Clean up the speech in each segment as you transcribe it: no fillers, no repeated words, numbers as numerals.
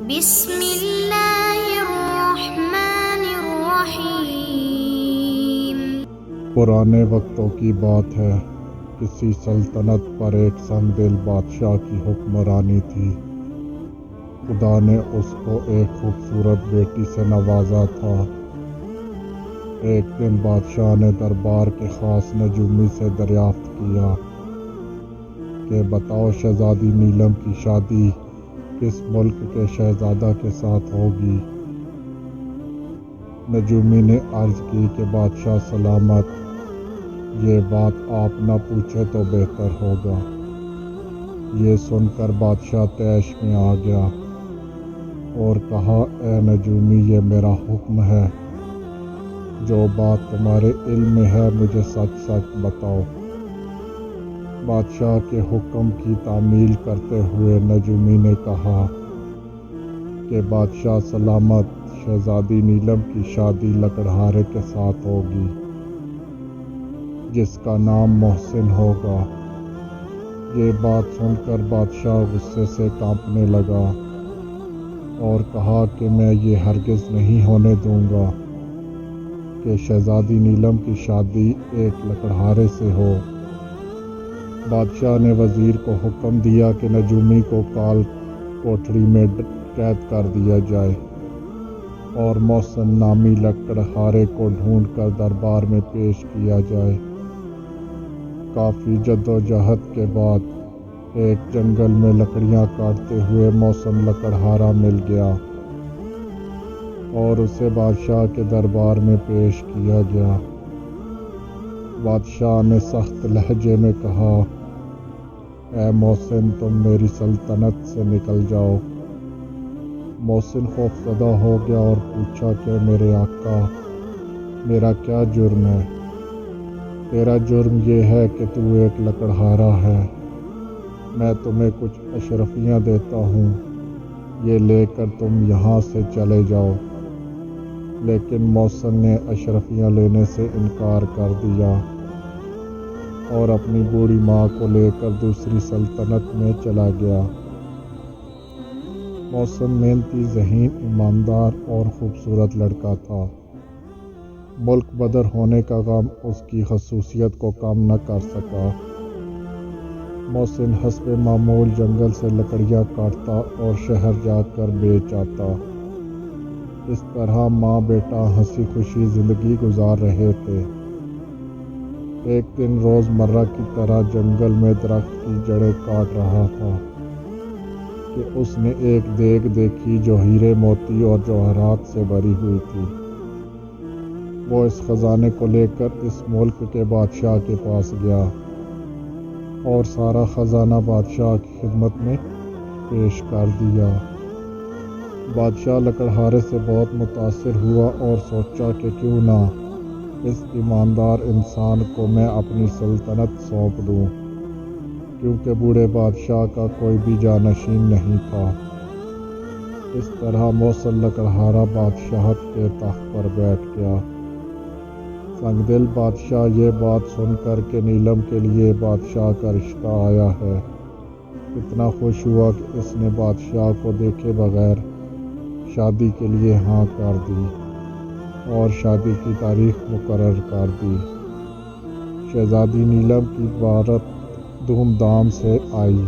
بسم اللہ الرحمن الرحیم۔ پرانے وقتوں کی بات ہے، کسی سلطنت پر ایک سنگ دل بادشاہ کی حکمرانی تھی۔ خدا نے اس کو ایک خوبصورت بیٹی سے نوازا تھا۔ ایک دن بادشاہ نے دربار کے خاص نجومی سے دریافت کیا کہ بتاؤ شہزادی نیلم کی شادی کس ملک کے شہزادہ کے ساتھ ہوگی؟ نجومی نے عرض کی کہ بادشاہ سلامت، یہ بات آپ نہ پوچھے تو بہتر ہوگا۔ یہ سن کر بادشاہ طیش میں آ گیا اور کہا، اے نجومی، یہ میرا حکم ہے، جو بات تمہارے علم میں ہے مجھے سچ سچ بتاؤ۔ بادشاہ کے حکم کی تعمیل کرتے ہوئے نجومی نے کہا کہ بادشاہ سلامت، شہزادی نیلم کی شادی لکڑہارے کے ساتھ ہوگی، جس کا نام محسن ہوگا۔ یہ بات سن کر بادشاہ غصے سے کانپنے لگا اور کہا کہ میں یہ ہرگز نہیں ہونے دوں گا کہ شہزادی نیلم کی شادی ایک لکڑہارے سے ہو۔ بادشاہ نے وزیر کو حکم دیا کہ نجومی کو کال کوٹھڑی میں قید کر دیا جائے اور محسن نامی لکڑہارے کو ڈھونڈ کر دربار میں پیش کیا جائے۔ کافی جدوجہد کے بعد ایک جنگل میں لکڑیاں کاٹتے ہوئے محسن لکڑہارا مل گیا اور اسے بادشاہ کے دربار میں پیش کیا گیا۔ بادشاہ نے سخت لہجے میں کہا، اے محسن، تم میری سلطنت سے نکل جاؤ۔ محسن خوفزدہ ہو گیا اور پوچھا کہ میرے آقا، میرا کیا جرم ہے؟ تیرا جرم یہ ہے کہ تو ایک لکڑہارا ہے۔ میں تمہیں کچھ اشرفیاں دیتا ہوں، یہ لے کر تم یہاں سے چلے جاؤ۔ لیکن محسن نے اشرفیاں لینے سے انکار کر دیا اور اپنی بوڑھی ماں کو لے کر دوسری سلطنت میں چلا گیا۔ محسن محنتی، ذہین، ایماندار اور خوبصورت لڑکا تھا۔ ملک بدر ہونے کا غم اس کی خصوصیت کو کم نہ کر سکا۔ محسن حسب معمول جنگل سے لکڑیاں کاٹتا اور شہر جا کر بیچ آتا۔ اس طرح ماں بیٹا ہنسی خوشی زندگی گزار رہے تھے۔ ایک دن روزمرہ کی طرح جنگل میں درخت کی جڑیں کاٹ رہا تھا کہ اس نے ایک دیگ دیکھی جو ہیرے موتی اور جواہرات سے بھری ہوئی تھی۔ وہ اس خزانے کو لے کر اس ملک کے بادشاہ کے پاس گیا اور سارا خزانہ بادشاہ کی خدمت میں پیش کر دیا۔ بادشاہ لکڑہارے سے بہت متاثر ہوا اور سوچا کہ کیوں نہ اس ایماندار انسان کو میں اپنی سلطنت سونپ دوں، کیونکہ بوڑھے بادشاہ کا کوئی بھی جانشین نہیں تھا۔ اس طرح محسن لکڑہارا بادشاہت کے تخت پر بیٹھ گیا۔ سنگ دل بادشاہ یہ بات سن کر کہ نیلم کے لیے بادشاہ کا رشتہ آیا ہے، اتنا خوش ہوا کہ اس نے بادشاہ کو دیکھے بغیر شادی کے لیے ہاں کر دی اور شادی کی تاریخ مقرر کر دی۔ شہزادی نیلم کی بارات دھوم دھام سے آئی۔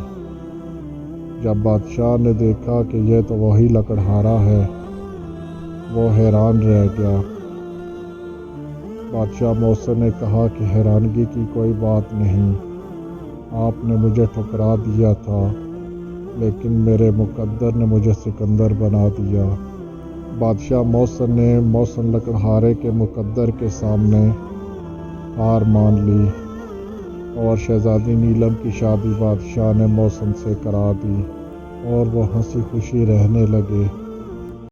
جب بادشاہ نے دیکھا کہ یہ تو وہی لکڑہارا ہے، وہ حیران رہ گیا۔ بادشاہ محسن نے کہا کہ حیرانگی کی کوئی بات نہیں، آپ نے مجھے ٹھکرا دیا تھا، لیکن میرے مقدر نے مجھے سکندر بنا دیا۔ بادشاہ محسن نے محسن لکڑہارے کے مقدر کے سامنے ہار مان لی اور شہزادی نیلم کی شادی بادشاہ نے محسن سے کرا دی اور وہ ہنسی خوشی رہنے لگے۔